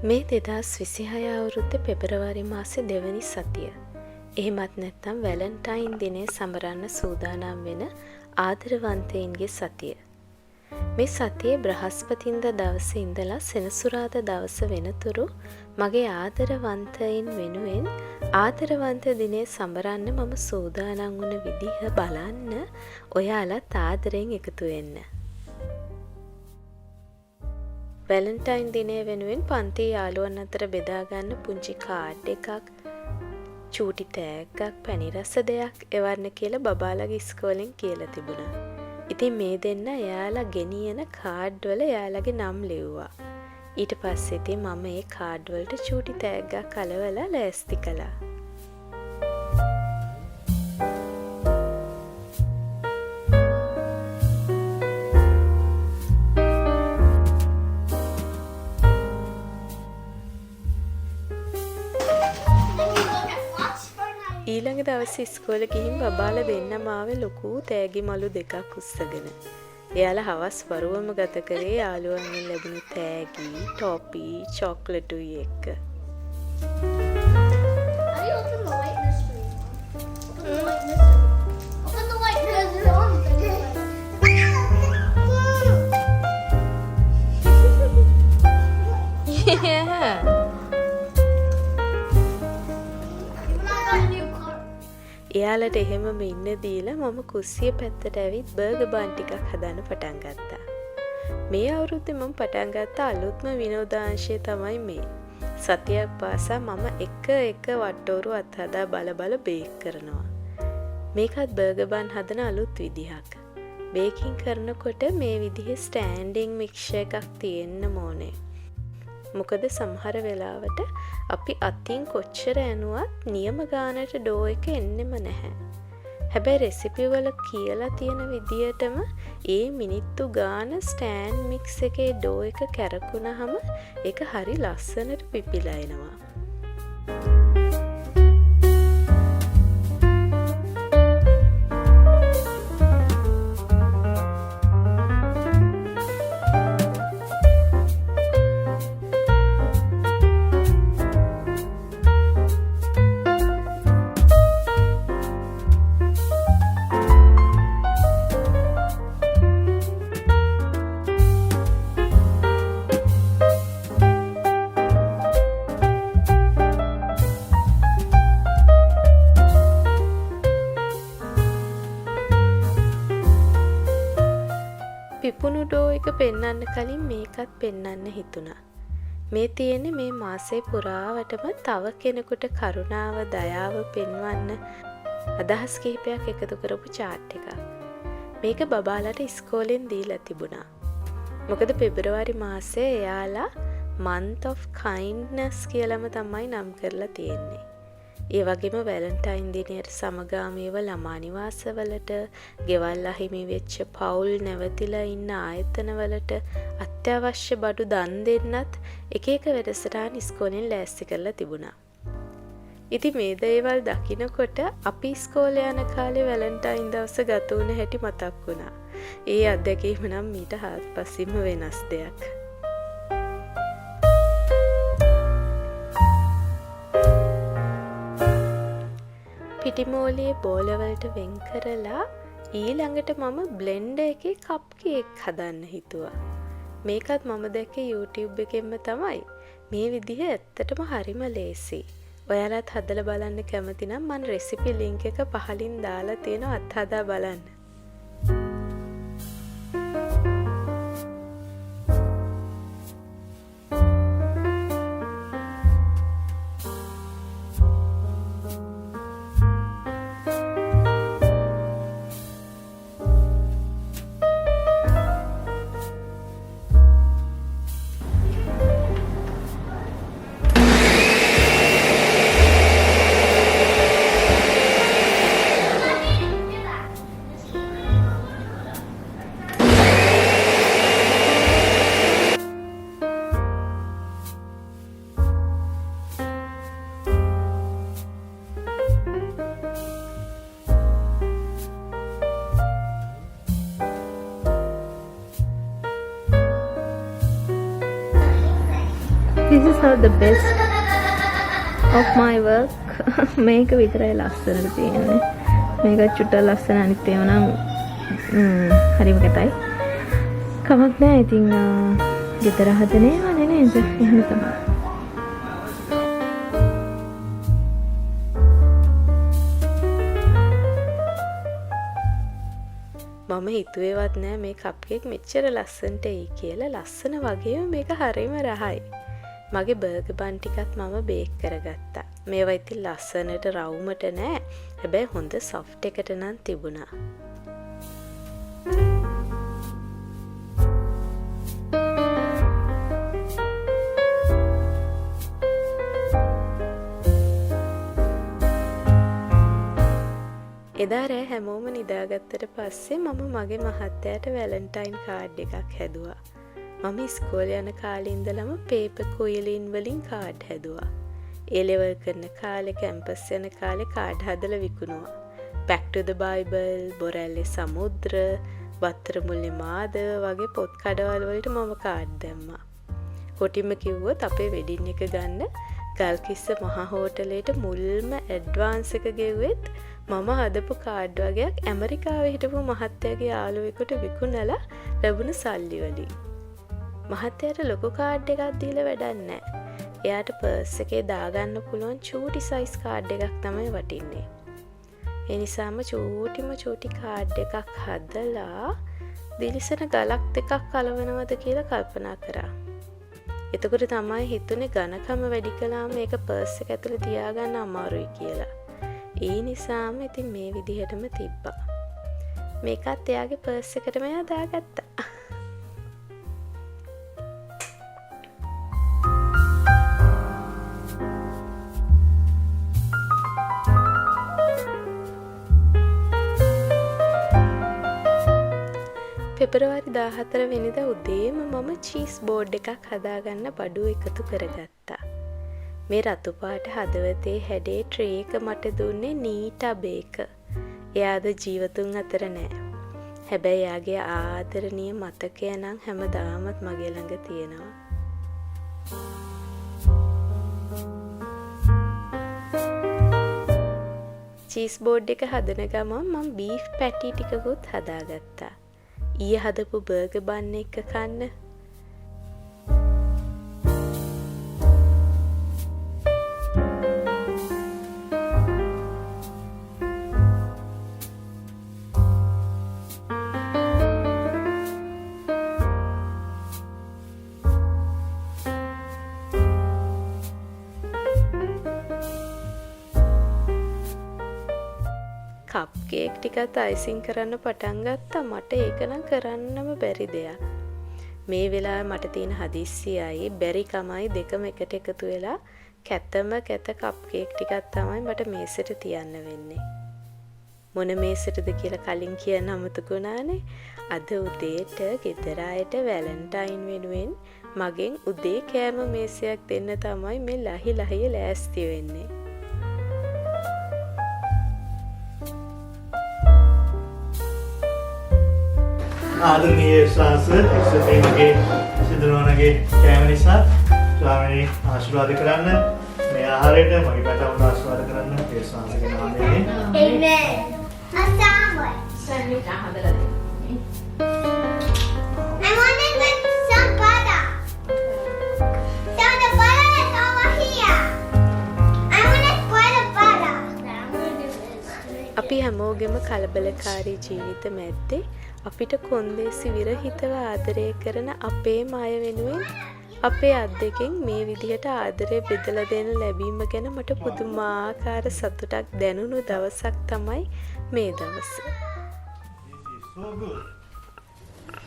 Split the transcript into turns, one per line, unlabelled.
මේ 2026 අවුරුද්දේ පෙබරවාරි මාසේ දෙවැනි සතිය. එහෙමත් නැත්නම් වැලන්ටයින් දිනේ සමරන්න සූදානම් වෙන ආදරවන්තයින්ගේ සතිය. මේ සතියේ බ්‍රහස්පතින්දා දවසේ ඉඳලා සෙනසුරාදා දවස වෙනතුරු මගේ ආදරවන්තයින් වෙනුවෙන් ආදරවන්ත දිනේ සමරන්න මම සූදානම් වුණ විදිහ බලන්න ඔයාලත් ආදරෙන් එකතු වෙන්න. වැලන්ටයින් දිනය වෙනුවෙන් පන්ති යාළුවන් අතර බෙදාගන්න පුංචි කාඩ් එකක්, චූටි තෑග්ගක්, පැණි රස දෙයක් එවන්න කියලා බබාලගේ ඉස්කෝලෙන් කියලා තිබුණා. ඉතින් මේ දෙන්න එයාලා ගෙනියන කාඩ් වල එයාලගේ නම් ලිව්වා. ඊට පස්සේ ඉතින් මම ඒ කාඩ් වලට චූටි තෑග්ගක් අලවලා ලෑස්ති කළා. ඊළඟ දවසේ ඉස්කෝලේ ගිහින් බබාලා දෙන්නම ආවේ ලොකු තෑගි මලු දෙකක් උස්සගෙන. එයාලා හවස් වරුවම ගත කරේ යාළුවන්ගෙන් ලැබුණු තෑගි, ටොපි, චොක්ලට්ුයි එක්ක. එයාලට එහෙමම ඉන්න දීලා මම කුස්සිය පැත්තට ඇවිත් බර්ගර් බන් ටිකක් හදන්න පටන් ගත්තා. මේ අවුරුද්දේ මම පටන් ගත්ත අලුත්ම විනෝදාංශය තමයි මේ. සතියක් පාසා මම එක වට්ටෝරු අත්හදා බල බේක් කරනවා. මේකත් බර්ගර් බන් හදන අලුත් විදිහක්. බේකින් කරනකොට මේ විදිහේ ස්ටෑන්ඩින් මික්ස්චර් එකක් තියෙන්න ඕනේ. මොකද සමහර වෙලාවට අපි අතින් කොච්චර ඇනුවත් නියම ගානට ඩෝ එක එන්නෙම නැහැ. හැබැයි රෙසිපි වල කියලා තියෙන විදියටම ඒ මිනිත්තු ගාන ස්ටෑන්ඩ් මික්ස් එකේ ඩෝ එක කැරකුණාම ඒක හරි ලස්සනට පිපිලා එනවා. පිපුණු ඩෝ එක පෙන්වන්න කලින් මේකත් පෙන්වන්න හිතුණා. මේ තියෙන්නේ මේ මාසේ පුරාවටම තව කෙනෙකුට කරුණාව, දයාව පෙන්වන්න අදහස් කිහිපයක් එකතු කරපු chart එකක්. මේක බබාලට ඉස්කෝලෙන් දීලා තිබුණා. මොකද පෙබරවාරි මාසේ එයාලා month of kindness කියලාම තමයි නම් කරලා තියෙන්නේ. ඒ වගේම වැලන්ටයින් දිනයට සමගාමීව ළමා නිවාසවලට, ගෙවල් අහිමි වෙච්ච පවුල් නැවතිලා ඉන්න ආයතනවලට අත්‍යවශ්‍ය බඩු දන් දෙන්නත් එක වැඩසටහන් ඉස්කෝලෙන් ලෑස්ති කරලා තිබුණා. ඉතින් මේ දේවල් දකිනකොට අපි ඉස්කෝලේ යන කාලේ වැලන්ටයින් දවස ගත වුණ හැටි මතක් වුණා. ඒ අත්දැකීම නම් මීට හාත්පසින්ම වෙනස් දෙයක්. පිටිමෝලියේ බෝලවලට වෙන් කරලා ඊළඟට මම බ්ලෙන්ඩර් එකේ කප් කේක් හදන්න හිතුවා. මේකත් මම දැක්කේ YouTube එකෙන්ම තමයි. මේ විදිහ ඇත්තටම හරිම ලේසි. ඔයාලත් හදලා බලන්න කැමති නම් මම රෙසිපි ලින්ක් එක පහලින් දාලා තියෙනවා, අත්හදා බලන්න.
this is not the best of my work. මේක විතරයි ලස්සනට තියෙන්නේ. මේක චුට්ටක් ලස්සන අනිත් ඒවා නම් හරිම කැතයි. කමක් නෑ. ඉතින් ගෙදර හදන ඒවා නේද? එහෙම තමයි.
මම හිතුවේවත් නෑ මේ කප් කේක් මෙච්චර ලස්සනට එයි කියලා. ලස්සන වගේම මේක හරිම රහයි. මගේ බර්ගර් බන් ටිකත් මම බේක් කරගත්තා. මේවා ඉතින් ලස්සනට රවුමට නෑ. හැබැයි හොඳ සොෆ්ට් එකට නම් තිබුණා. එදා රෑ හැමෝම නිදාගත්තට පස්සේ මම මගේ මහත්තයාට වැලන්ටයින් කාඩ් එකක් හැදුවා. මම ඉස්කෝලේ යන කාලේ ඉඳලම පේපර් කුයිලින් වලින් කාඩ් හැදුවා. ඒ ලෙවල් කරන කාලේ කැම්පස් යන කාලේ කාඩ් හදලා විකුණුවා. Back to the Bible, බොරැල්ලේ සමුද්‍ර, වත්තර මුල්ලේ මාදව වගේ පොත් කඩවල වලට මම කාඩ් දැම්මා. කොටිම කිව්වොත් අපේ වෙඩින් එක ගන්න ගල්කිස්ස මහ හෝටලේට මුල්ම ඇඩ්වාන්ස් එක ගෙව්වෙත් මම හදපු කාඩ් වගේක් ඇමරිකාවේ හිටපු මහත්තයාගේ යාළුවෙකුට විකුණලා ලැබුණ සල්ලි වලින්. මහත්තයාට ලොකු කාඩ් එකක් දීලා වැඩක් නැහැ. එයාට පර්ස් එකේ දාගන්න පුළුවන් චූටි සයිස් කාඩ් එකක් තමයි වටින්නේ. ඒ නිසාම චූටි කාඩ් එකක් හදලා දිලිසෙන ගලක් දෙකක් කලවනවද කියලා කල්පනා කරා. එතකොට තමයි හිතුනේ ඝනකම වැඩි කළාම මේක පර්ස් එක ඇතුලේ තියාගන්න අමාරුයි කියලා. ඒ නිසාම ඉතින් මේ විදිහටම තිබ්බා. මේකත් එයාගේ පර්ස් එකටම එයා දාගත්තා. පෙබරවාරි 14 වෙනිදා උදේම මම චීස් බෝඩ් එකක් හදාගන්න බඩු එකතු කරගත්තා. මේ රතු පාට හදවතේ හැඩේ ට්‍රේ එක මට දුන්නේ නීටා බේකර්. එයාද ජීවතුන් අතර නෑ. හැබැයි එයාගේ ආදරණීය මතකය නම් හැමදාමත් මගේ ළඟ තියෙනවා. චීස් බෝඩ් එක හදන ගමන් මම බීෆ් පැටි ටිකකුත් හදාගත්තා. ඊයේ හදපු බර්ගර් බන් එක කන්න. කප් කේක් ටිකත් අයිසිං කරන්න පටන් ගත්තා. මට ඒක නම් කරන්නම බැරි දෙයක්. මේ වෙලාවේ මට තියෙන හදිස්සියයි බැරිකමයි දෙකම එකට එකතු වෙලා කැත කප් කේක් ටිකක් තමයි මට මේසෙට තියන්න වෙන්නේ. මොන මේසෙටද කියලා කලින් කියන්න අමතකුණානේ. අද උදේට ගෙදර අයට වැලන්ටයින් වෙනුවෙන් මගෙන් උදේ කෑම මේසයක් දෙන්න තමයි මේ ලහි ලෑස්ති වෙන්නේ.
ආදරණීය ශාස්ත්‍ර එක්සතේමගේ සිදුනෝනගේ කෑම නිසා ස්වාමීනි ආශිර්වාද කරන්න. මේ ආහාරයට මගේ පැටවුන ආශිර්වාද කරන්න. ඒ ශාස්ත්‍රගේ නාමයෙන්.
Amen. Assalamu
සැන්ඩ්විච් හදලා දෙන්න.
I wanted with some butter. So the butter is over here. I want to pour the butter.
අපි හැමෝගෙම කලබලකාරී ජීවිත මැද්දේ අපිට කොන්දේසි විරහිතව ආදරය කරන අපේම අය වෙනුවෙන් අපේ අත්දෙකින් මේ විදිහට ආදරය බෙදලා දෙන්න ලැබීම ගැන මට පුදුමාකාර සතුටක් දැනුණු දවසක් තමයි මේ දවස.
So good.